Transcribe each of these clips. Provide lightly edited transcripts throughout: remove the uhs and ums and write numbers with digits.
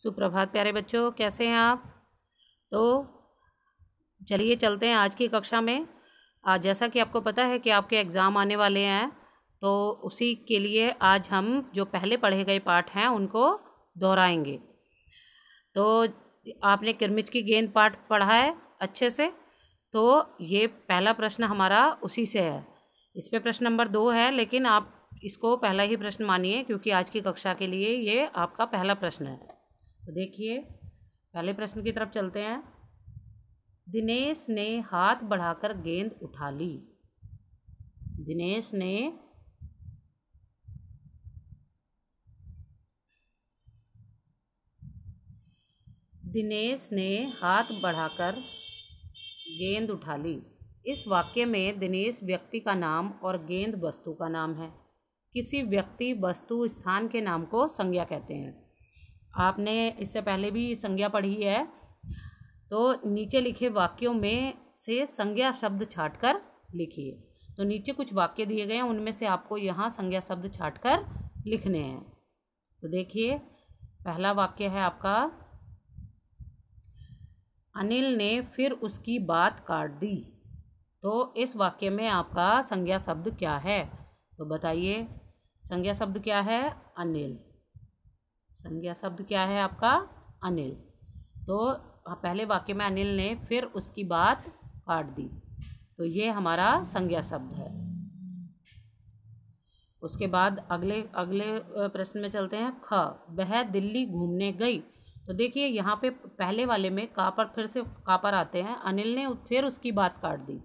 सुप्रभात प्यारे बच्चों, कैसे हैं आप। तो चलिए चलते हैं आज की कक्षा में। आज जैसा कि आपको पता है कि आपके एग्ज़ाम आने वाले हैं, तो उसी के लिए आज हम जो पहले पढ़े गए पाठ हैं उनको दोहराएंगे। तो आपने किरमिच की गेंद पाठ पढ़ा है अच्छे से, तो ये पहला प्रश्न हमारा उसी से है। इस पे प्रश्न नंबर 2 है, लेकिन आप इसको पहला ही प्रश्न मानिए क्योंकि आज की कक्षा के लिए ये आपका पहला प्रश्न है। तो देखिए पहले प्रश्न की तरफ चलते हैं। दिनेश ने हाथ बढ़ाकर गेंद उठा ली। दिनेश ने हाथ बढ़ाकर गेंद उठा ली। इस वाक्य में दिनेश व्यक्ति का नाम और गेंद वस्तु का नाम है। किसी व्यक्ति, वस्तु, स्थान के नाम को संज्ञा कहते हैं। आपने इससे पहले भी संज्ञा पढ़ी है। तो नीचे लिखे वाक्यों में से संज्ञा शब्द छांटकर लिखिए। तो नीचे कुछ वाक्य दिए गए हैं, उनमें से आपको यहाँ संज्ञा शब्द छांटकर लिखने हैं। तो देखिए पहला वाक्य है आपका, अनिल ने फिर उसकी बात काट दी। तो इस वाक्य में आपका संज्ञा शब्द क्या है, तो बताइए। संज्ञा शब्द क्या है? अनिल। संज्ञा शब्द क्या है आपका? अनिल। तो पहले वाक्य में अनिल ने फिर उसकी बात काट दी, तो ये हमारा संज्ञा शब्द है। उसके बाद अगले प्रश्न में चलते हैं। ख, वह दिल्ली घूमने गई। तो देखिए यहाँ पे पहले वाले में का पर फिर से का पर आते हैं। अनिल ने फिर उसकी बात काट दी,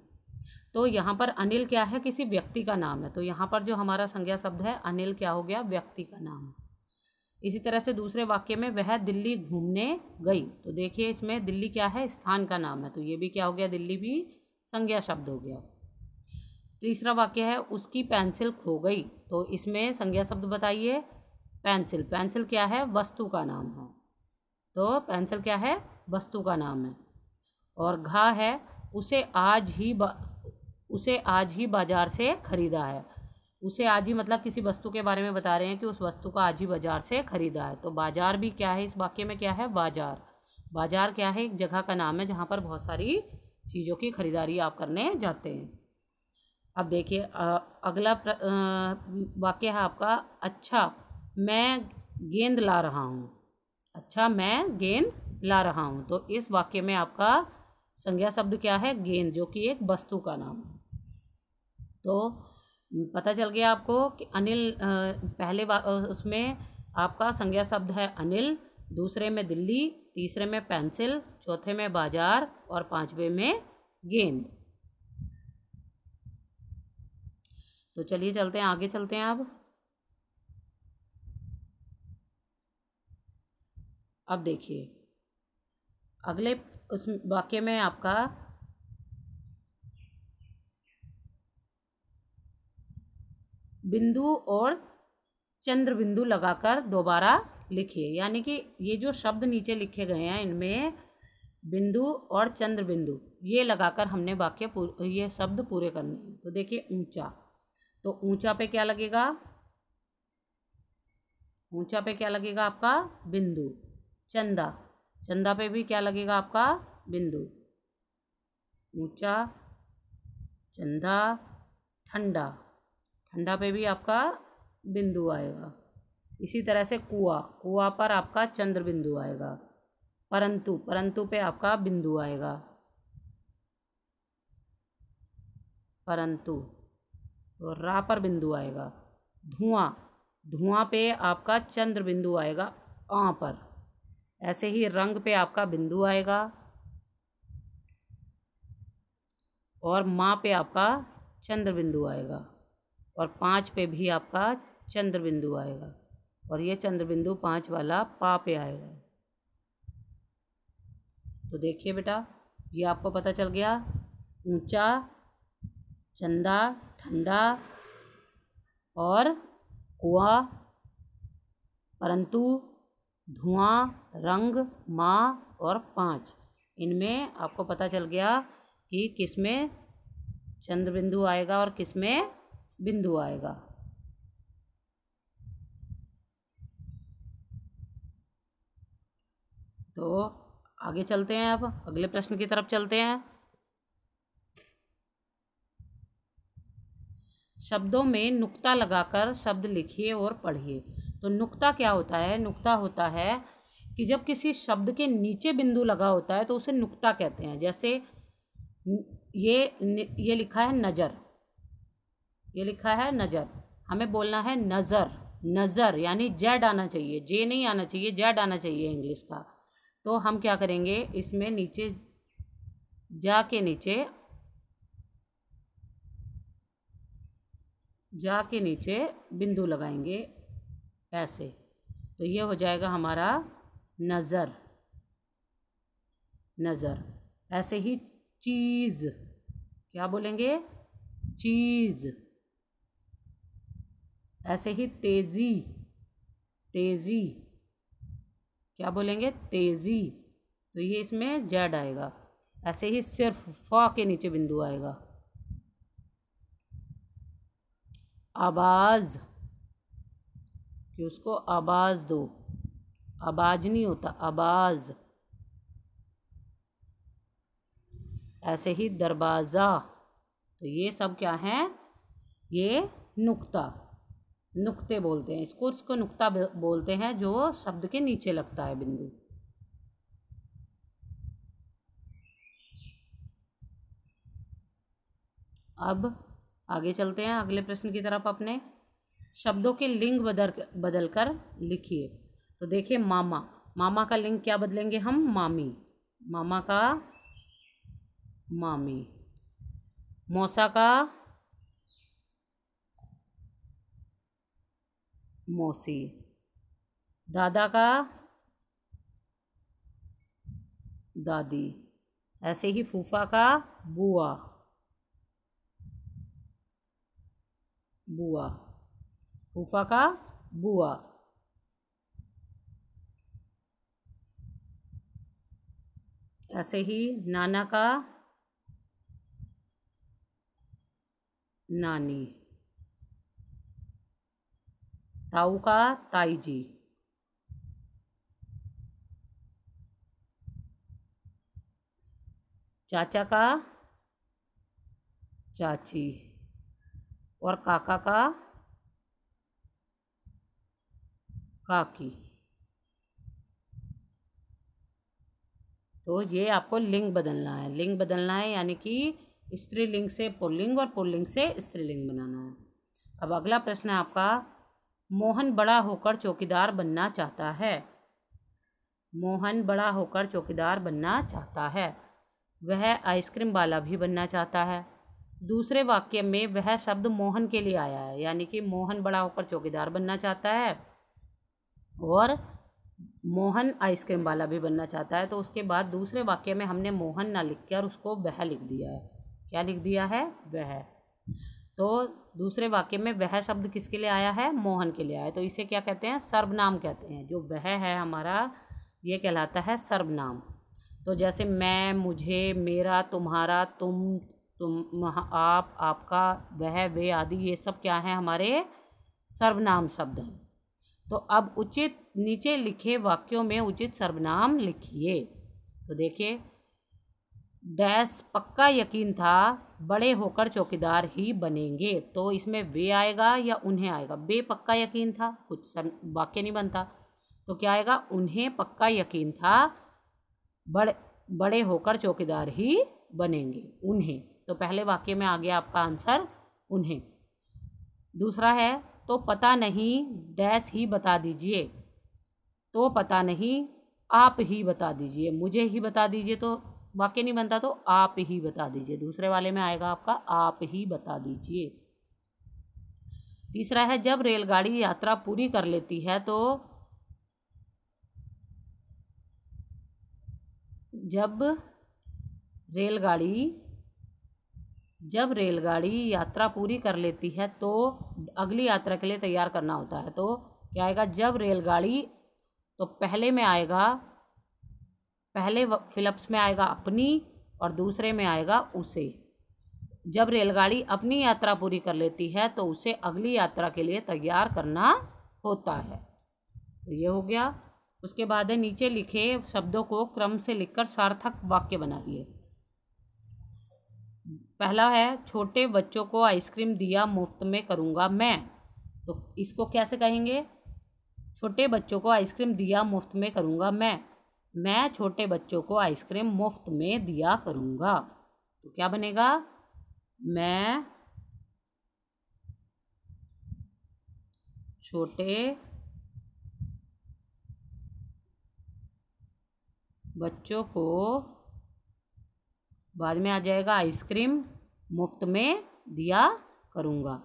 तो यहाँ पर अनिल क्या है? किसी व्यक्ति का नाम है। तो यहाँ पर जो हमारा संज्ञा शब्द है अनिल क्या हो गया? व्यक्ति का नाम। इसी तरह से दूसरे वाक्य में वह दिल्ली घूमने गई। तो देखिए इसमें दिल्ली क्या है? स्थान का नाम है, तो ये भी क्या हो गया? दिल्ली भी संज्ञा शब्द हो गया। तीसरा वाक्य है उसकी पेंसिल खो गई। तो इसमें संज्ञा शब्द बताइए। पेंसिल। पेंसिल क्या है? वस्तु का नाम है। तो पेंसिल क्या है? वस्तु का नाम है। और घा है उसे आज ही बाजार से खरीदा है। उसे आज ही मतलब किसी वस्तु के बारे में बता रहे हैं कि उस वस्तु का आज ही बाजार से खरीदा है। तो बाजार भी क्या है? इस वाक्य में क्या है? बाजार। बाजार क्या है? एक जगह का नाम है जहाँ पर बहुत सारी चीज़ों की खरीदारी आप करने जाते हैं। अब देखिए अगला वाक्य है आपका, अच्छा मैं गेंद ला रहा हूँ। अच्छा मैं गेंद ला रहा हूँ। तो इस वाक्य में आपका संज्ञा शब्द क्या है? गेंद, जो कि एक वस्तु का नाम है। तो पता चल गया आपको कि अनिल पहले उसमें आपका संज्ञा शब्द है अनिल, दूसरे में दिल्ली, तीसरे में पेंसिल, चौथे में बाजार और पांचवे में गेंद। तो चलिए चलते हैं आगे, चलते हैं अब देखिए अगले उस वाक्य में आपका बिंदु और चंद्र बिंदु लगाकर दोबारा लिखिए। यानी कि ये जो शब्द नीचे लिखे गए हैं इनमें बिंदु और चंद्र बिंदु ये लगाकर हमने ये शब्द पूरे करने हैं। तो देखिए ऊंचा, तो ऊंचा पे क्या लगेगा? ऊंचा पे क्या लगेगा आपका? बिंदु। चंदा, चंदा पे भी क्या लगेगा आपका? बिंदु। ऊंचा, चंदा, ठंडा, ठंडा पे भी आपका बिंदु आएगा। इसी तरह से कुआं, कुआं पर आपका चंद्र बिंदु आएगा। परंतु, परंतु पे आपका बिंदु आएगा। परंतु, तो रा पर बिंदु आएगा। धुआं, धुआं पे आपका चंद्र बिंदु आएगा आ पर। ऐसे ही रंग पे आपका बिंदु आएगा और माँ पे आपका चंद्र बिंदु आएगा और 5 पे भी आपका चंद्र बिंदु आएगा और ये चंद्र बिंदु 5 वाला पा पे आएगा। तो देखिए बेटा ये आपको पता चल गया। ऊंचा, चंदा, ठंडा और कुआं, परंतु, धुआं, रंग, माँ और 5, इनमें आपको पता चल गया कि किसमें चंद्र बिंदु आएगा और किसमें बिंदु आएगा। तो आगे चलते हैं, अब अगले प्रश्न की तरफ चलते हैं। शब्दों में नुक्ता लगाकर शब्द लिखिए और पढ़िए। तो नुक्ता क्या होता है? नुक्ता होता है कि जब किसी शब्द के नीचे बिंदु लगा होता है तो उसे नुक्ता कहते हैं। जैसे ये लिखा है नज़र, ये लिखा है नज़र, हमें बोलना है नज़र, नज़र यानी जेड आना चाहिए, जे नहीं आना चाहिए, जेड आना चाहिए इंग्लिश का। तो हम क्या करेंगे, इसमें नीचे जा के नीचे बिंदु लगाएंगे ऐसे, तो ये हो जाएगा हमारा नज़र, नज़र। ऐसे ही चीज़, क्या बोलेंगे? चीज़। ऐसे ही तेज़ी, तेज़ी, क्या बोलेंगे? तेज़ी, तो ये इसमें जेड आएगा। ऐसे ही सिर्फ फ के नीचे बिंदु आएगा। आवाज़, कि उसको आवाज़ दो, आवाज़ नहीं होता, आवाज़। ऐसे ही दरवाज़ा, तो ये सब क्या हैं? ये नुक्ता, नुक्ते बोलते हैं इसको, उसको नुक्ता बोलते हैं जो शब्द के नीचे लगता है बिंदु। अब आगे चलते हैं अगले प्रश्न की तरफ अपने। शब्दों के लिंग बदल कर लिखिए। तो देखिए मामा, मामा का लिंग क्या बदलेंगे हम? मामी, मामा का मामी। मौसा का मौसी। दादा का दादी। ऐसे ही फूफा का बुआ, बुआ, फूफा का बुआ। ऐसे ही नाना का नानी। ताऊ का ताई जी। चाचा का चाची। और काका का काकी। तो ये आपको लिंग बदलना है, लिंग बदलना है, यानी कि स्त्रीलिंग से पुल्लिंग और पुल्लिंग से स्त्रीलिंग बनाना है। अब अगला प्रश्न है आपका, मोहन बड़ा होकर चौकीदार बनना चाहता है। मोहन बड़ा होकर चौकीदार बनना चाहता है। वह आइसक्रीम वाला भी बनना चाहता है। दूसरे वाक्य में वह शब्द मोहन के लिए आया है, यानी कि मोहन बड़ा होकर चौकीदार बनना चाहता है और मोहन आइसक्रीम वाला भी बनना चाहता है। तो उसके बाद दूसरे वाक्य में हमने मोहन ना लिख कर उसको वह लिख दिया है। क्या लिख दिया है? वह। तो दूसरे वाक्य में वह शब्द किसके लिए आया है? मोहन के लिए आया है। तो इसे क्या कहते हैं? सर्वनाम कहते हैं। जो वह है हमारा, ये कहलाता है सर्वनाम। तो जैसे मैं, मुझे, मेरा, तुम्हारा, तुम, आप, आपका, वह, वे आदि, ये सब क्या हैं? हमारे सर्वनाम शब्द हैं। तो अब उचित नीचे लिखे वाक्यों में उचित सर्वनाम लिखिए। तो देखिए, डैश पक्का यकीन था बड़े होकर चौकीदार ही बनेंगे। तो इसमें वे आएगा या उन्हें आएगा? बे पक्का यकीन था, कुछ वाक्य नहीं बनता। तो क्या आएगा? उन्हें पक्का यकीन था बड़े होकर चौकीदार ही बनेंगे। उन्हें, तो पहले वाक्य में आ गया आपका आंसर उन्हें। दूसरा है, तो पता नहीं डैश ही बता दीजिए। तो पता नहीं आप ही बता दीजिए, मुझे ही बता दीजिए तो वाक्य नहीं बनता, तो आप ही बता दीजिए। दूसरे वाले में आएगा आपका आप ही बता दीजिए। तीसरा है, जब रेलगाड़ी यात्रा पूरी कर लेती है तो जब रेलगाड़ी यात्रा पूरी कर लेती है तो अगली यात्रा के लिए तैयार करना होता है। तो क्या आएगा? जब रेलगाड़ी, तो पहले में आएगा, पहले फिलप्स में आएगा अपनी और दूसरे में आएगा उसे। जब रेलगाड़ी अपनी यात्रा पूरी कर लेती है तो उसे अगली यात्रा के लिए तैयार करना होता है। तो ये हो गया। उसके बाद है नीचे लिखे शब्दों को क्रम से लिखकर सार्थक वाक्य बनाइए। पहला है छोटे बच्चों को आइसक्रीम दिया मुफ्त में करूँगा मैं। तो इसको कैसे कहेंगे? छोटे बच्चों को आइसक्रीम दिया मुफ्त में करूँगा मैं छोटे बच्चों को आइसक्रीम मुफ्त में दिया करूँगा। तो क्या बनेगा? मैं छोटे बच्चों को, बाद में आ जाएगा आइसक्रीम मुफ्त में दिया करूँगा।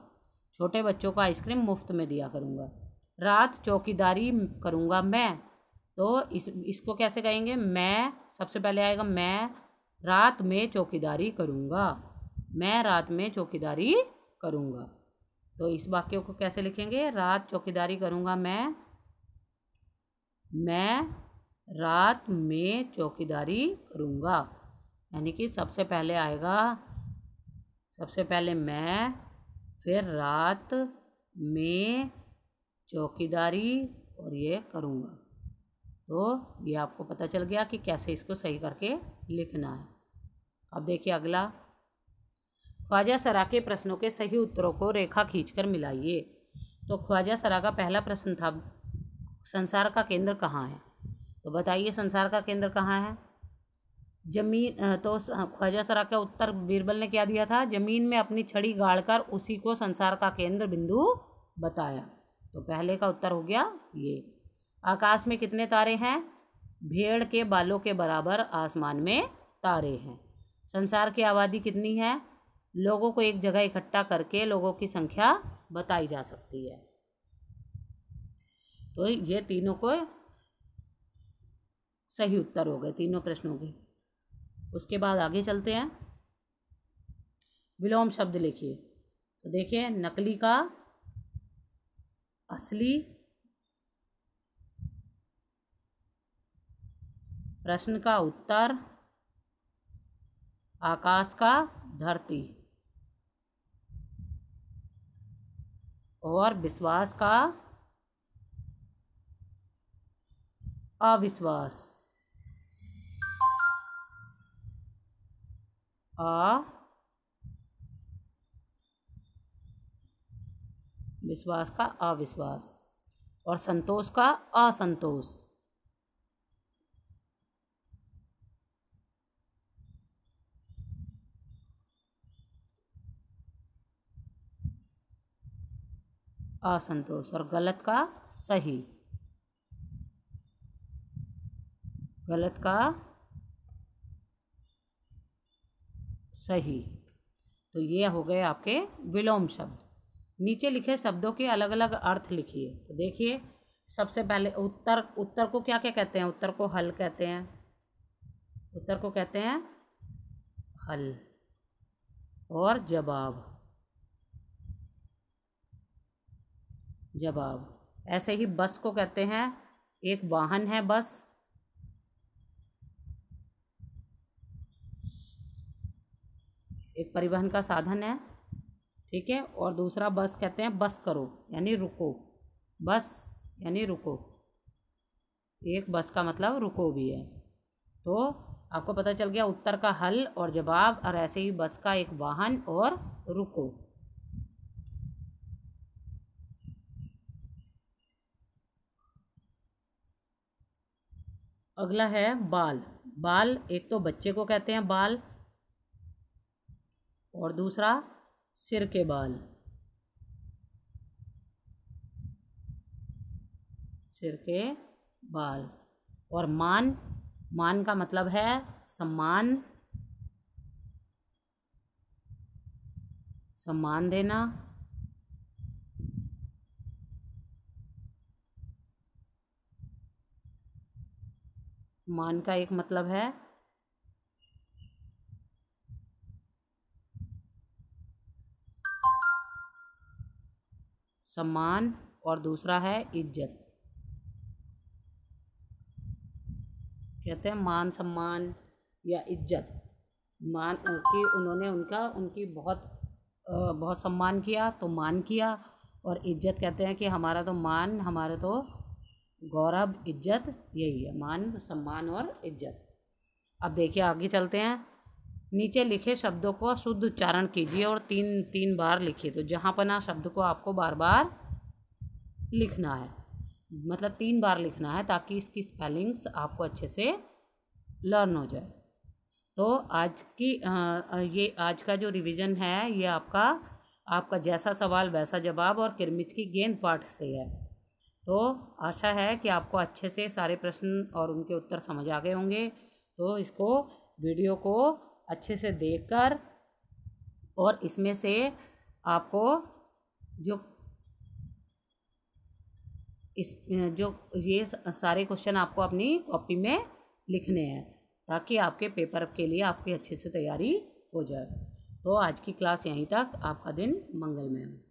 छोटे बच्चों को आइसक्रीम मुफ्त में दिया करूँगा। रात चौकीदारी करूँगा मैं। तो इसको कैसे कहेंगे? मैं, सबसे पहले आएगा मैं रात में चौकीदारी करूँगा, मैं रात में चौकीदारी करूँगा। तो इस वाक्य को कैसे लिखेंगे? रात चौकीदारी करूँगा मैं रात में चौकीदारी करूँगा। यानी कि सबसे पहले आएगा, सबसे पहले मैं, फिर रात में चौकीदारी और ये करूँगा। तो ये आपको पता चल गया कि कैसे इसको सही करके लिखना है। अब देखिए अगला, ख्वाजा सरा के प्रश्नों के सही उत्तरों को रेखा खींचकर मिलाइए। तो ख्वाजा सरा का पहला प्रश्न था संसार का केंद्र कहाँ है? तो बताइए संसार का केंद्र कहाँ है? जमीन। तो ख्वाजा सरा का उत्तर बीरबल ने क्या दिया था? जमीन में अपनी छड़ी गाड़कर उसी को संसार का केंद्र बिंदु बताया। तो पहले का उत्तर हो गया ये। आकाश में कितने तारे हैं? भेड़ के बालों के बराबर आसमान में तारे हैं। संसार की आबादी कितनी है? लोगों को एक जगह इकट्ठा करके लोगों की संख्या बताई जा सकती है। तो ये तीनों को सही उत्तर हो गए, तीनों प्रश्नों के। उसके बाद आगे चलते हैं। विलोम शब्द लिखिए। तो देखिए, नकली का असली, प्रश्न का उत्तर, आकाश का धरती, और विश्वास का अविश्वास। विश्वास का अविश्वास, और संतोष का असंतोष। असंतोष, और गलत का सही, गलत का सही। तो ये हो गए आपके विलोम शब्द। नीचे लिखे शब्दों के अलग अलग अर्थ लिखिए। तो देखिए, सबसे पहले उत्तर, उत्तर को क्या क्या कहते हैं? उत्तर को हल कहते हैं, उत्तर को कहते हैं हल। और जवाब, जवाब। ऐसे ही बस को कहते हैं, एक वाहन है बस, एक परिवहन का साधन है, ठीक है। और दूसरा बस कहते हैं बस करो, यानी रुको, बस यानी रुको, एक बस का मतलब रुको भी है। तो आपको पता चल गया उत्तर का हल और जवाब, और ऐसे ही बस का एक वाहन और रुको। अगला है बाल। बाल, एक तो बच्चे को कहते हैं बाल, और दूसरा सिर के बाल, सिर के बाल। और मान, मान का मतलब है सम्मान, सम्मान देना। मान का एक मतलब है सम्मान, और दूसरा है इज्जत। कहते हैं मान सम्मान या इज्जत, मान कि उन्होंने उनकी बहुत सम्मान किया तो मान किया, और इज्जत कहते हैं कि हमारा तो मान, हमारा तो गौरव, इज्जत, यही है मान, सम्मान और इज्जत। अब देखिए आगे चलते हैं। नीचे लिखे शब्दों को शुद्ध उच्चारण कीजिए और 3 बार लिखिए। तो जहाँपना शब्द को आपको बार बार लिखना है, मतलब 3 बार लिखना है, ताकि इसकी स्पेलिंग्स आपको अच्छे से लर्न हो जाए। तो ये आज का जो रिवीजन है ये आपका जैसा सवाल वैसा जवाब और किरमिच की गेंद पाठ से है। तो आशा है कि आपको अच्छे से सारे प्रश्न और उनके उत्तर समझ आ गए होंगे। तो इसको वीडियो को अच्छे से देखकर और इसमें से आपको जो ये सारे क्वेश्चन आपको अपनी कॉपी में लिखने हैं, ताकि आपके पेपर के लिए आपकी अच्छे से तैयारी हो जाए। तो आज की क्लास यहीं तक। आपका दिन मंगलमय हो।